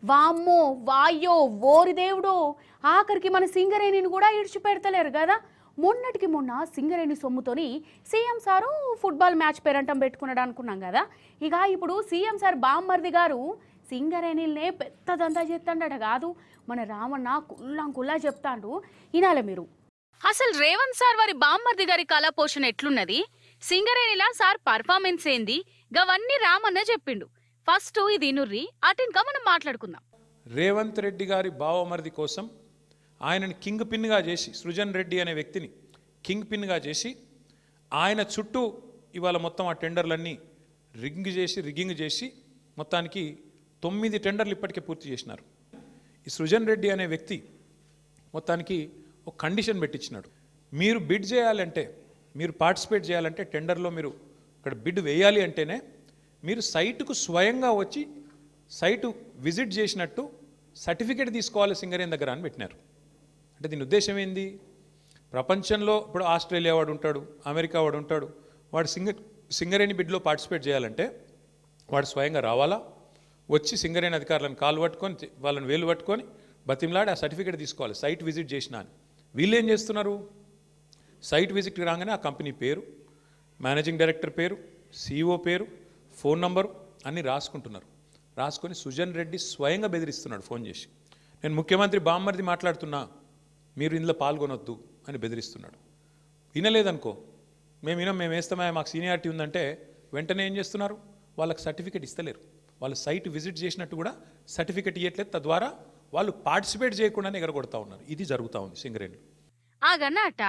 వామ్మో వాయ్యో ఓరి దేవుడో ఆఖరికి మన సింగరేణిని కూడా ఇడిచిపెడతలేరు కదా. మొన్నటికి మొన్న సింగరేణి సొమ్ముతోని సీఎం సారు ఫుట్బాల్ మ్యాచ్ పేరంటం పెట్టుకున్నాడు అనుకున్నాం కదా. ఇక ఇప్పుడు సీఎం సార్ బామ్మర్ది గారు సింగరేణిలనే పెద్దదంతా చేస్తాడట కాదు. మన రామన్న కుల్లం కుల్లా చెప్తాండు, వినాలి మీరు. అసలు రేవంత్ సార్ వారి బామ్మర్ది గారి కళా పోషణ ఎట్లున్నది, సింగరేణిలా సార్ పర్ఫార్మెన్స్ ఏంది, గవన్నీ రామన్న చెప్పిండు. ఫస్ట్ ఇది నుర్రి అటిన్కా మనం మాట్లాడుకుందాం. రేవంత్ రెడ్డి గారి బావమరిది కోసం ఆయనని కింగ్ పిన్గా చేసి, సృజన్ రెడ్డి అనే వ్యక్తిని కింగ్ పిన్గా చేసి ఆయన చుట్టూ ఇవాళ మొత్తం ఆ టెండర్లన్నీ రిగ్గింగ్ చేసి మొత్తానికి 9 టెండర్లు ఇప్పటికే పూర్తి చేసినారు. ఈ సృజన్ రెడ్డి అనే వ్యక్తి మొత్తానికి ఒక కండిషన్ పెట్టించినాడు. మీరు బిడ్ చేయాలంటే, మీరు పార్టిసిపేట్ చేయాలంటే, టెండర్లో మీరు ఇక్కడ బిడ్ వేయాలి అంటేనే మీరు సైటుకు స్వయంగా వచ్చి సైటు విజిట్ చేసినట్టు సర్టిఫికేట్ తీసుకోవాలి సింగరేణి దగ్గర అని పెట్టినారు. అంటే దీని ఉద్దేశం ఏంది? ప్రపంచంలో ఇప్పుడు ఆస్ట్రేలియా వాడు ఉంటాడు, అమెరికా వాడు ఉంటాడు, వాడు సింగరేణి బిడ్లో పార్టిసిపేట్ చేయాలంటే వాడు స్వయంగా రావాలా, వచ్చి సింగరేణి అధికారులను కాలు పట్టుకొని వాళ్ళని వేలు పట్టుకొని బతిమలాడి ఆ సర్టిఫికేట్ తీసుకోవాలి సైట్ విజిట్ చేసినా అని. వీళ్ళు ఏం చేస్తున్నారు? సైట్ విజిట్కి రాగానే ఆ కంపెనీ పేరు, మేనేజింగ్ డైరెక్టర్ పేరు, సిఇఓ పేరు, ఫోన్ నంబరు అన్నీ రాసుకుంటున్నారు. రాసుకొని సుజన్ రెడ్డి స్వయంగా బెదిరిస్తున్నాడు ఫోన్ చేసి. నేను ముఖ్యమంత్రి బామ్మర్ది మాట్లాడుతున్నా, మీరు ఇందులో పాల్గొనొద్దు అని బెదిరిస్తున్నాడు. వినలేదనుకో, మేము వేస్తామా, మాకు సీనియారిటీ ఉందంటే వెంటనే ఏం చేస్తున్నారు? వాళ్ళకి సర్టిఫికేట్ ఇస్తలేరు. వాళ్ళు సైట్ విజిట్ చేసినట్టు కూడా సర్టిఫికేట్ ఇవ్వట్లేదు. తద్వారా వాళ్ళు పార్టిసిపేట్ చేయకుండానే ఎగరగొడతా ఉన్నారు. ఇది జరుగుతూ ఉంది సింగరేణి. ఆగన్నట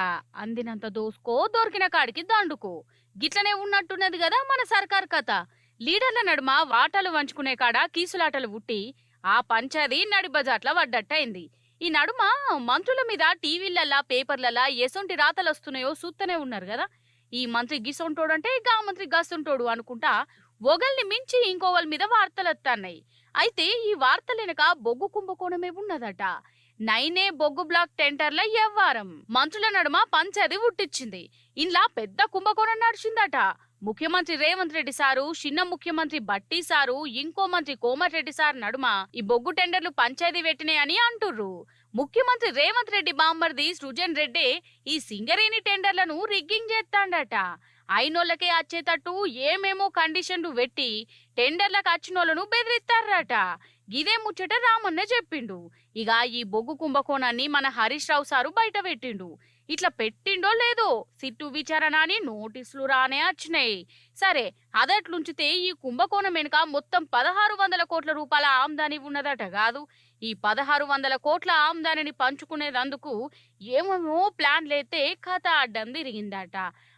అందినంత దోసుకో, దొరికిన కాడికి దండుకో, గిట్లనే ఉన్నట్టున్నది కదా మన సర్కార్ కథ. లీడర్ల నడుమ వాటాలు వంచుకునే కాడ కీసులాటలు పుట్టి ఆ పంచాది నడిబజాట్ల వడ్డట్టయింది. ఈ నడుమ మంత్రుల మీద టీవీలల్లా పేపర్లల్లా ఎసొంటి రాతలు వస్తున్నాయో చూస్తూనే ఉన్నారు కదా. ఈ మంత్రి గిసొంటోడంటే గా మంత్రి గసొంటోడు అనుకుంటా ఒకల్ని మించి ఇంకోవల మీద వార్తలు వస్తున్నాయి. అయితే ఈ వార్తలెనక బొగ్గు కుంభకోణమే ఉన్నదట. నైనే బొగ్గు బ్లాక్ టెండర్ల వ్యవహారం మంత్రుల నడుమ పంచాది ఉట్టించింది. ఇంట్లో పెద్ద కుంభకోణం నడిచిందట. ముఖ్యమంత్రి రేవంత్ రెడ్డి సారు, చిన్న ముఖ్యమంత్రి బట్టి సారు, ఇంకో మంత్రి కోమటిరెడ్డి సార్ నడుమ ఈ బొగ్గు టెండర్లు పంచాయతీ పెట్టినాయని అంటుర్రు. ముఖ్యమంత్రి రేవంత్ రెడ్డి బామ్మర్ది సృజన్ రెడ్డి ఈ సింగరేణి టెండర్లను రిగ్గింగ్ చేస్తాడట. అయినోళ్ళకే వచ్చేటట్టు ఏమేమో కండిషన్లు పెట్టి టెండర్లకు వచ్చినోళ్లను బెదిరిస్తారట. గిదే ముచ్చట రామన్న చెప్పిండు. ఇక ఈ బొగ్గు కుంభకోణాన్ని మన హరీష్ రావు సారు బయట పెట్టిండు. ఇట్లా పెట్టిండో లేదో సిట్టు విచారణ అని నోటీసులు రానే వచ్చినాయి. సరే, అదట్లుంచితే ఈ కుంభకోణం వెనుక మొత్తం 1600 కోట్ల రూపాయల ఆమ్దాని ఉన్నదట కాదు. ఈ 1600 కోట్ల ఆమ్దానిని పంచుకునేందుకు ఏమేమో ప్లాన్లైతే కథ అడ్డం తిరిగిందట.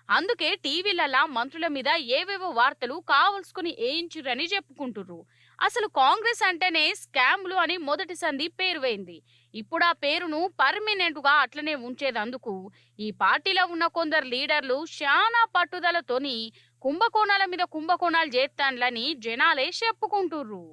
అందుకే టీవీలలా మంత్రుల మీద ఏవేవో వార్తలు కావలసుకుని ఏయించురని చెప్పుకుంటుర్రు. అసలు కాంగ్రెస్ అంటేనే స్కామ్లు అని మొదటి సంధి పేరు వేయింది. ఇప్పుడు ఆ పేరును పర్మినెంట్ గా అట్లనే ఉంచేదందుకు ఈ పార్టీలో ఉన్న కొందరు లీడర్లు శానా పట్టుదలతోని కుంభకోణాల మీద కుంభకోణాలు చేస్తాన్లని జనాలే చెప్పుకుంటుర్రు.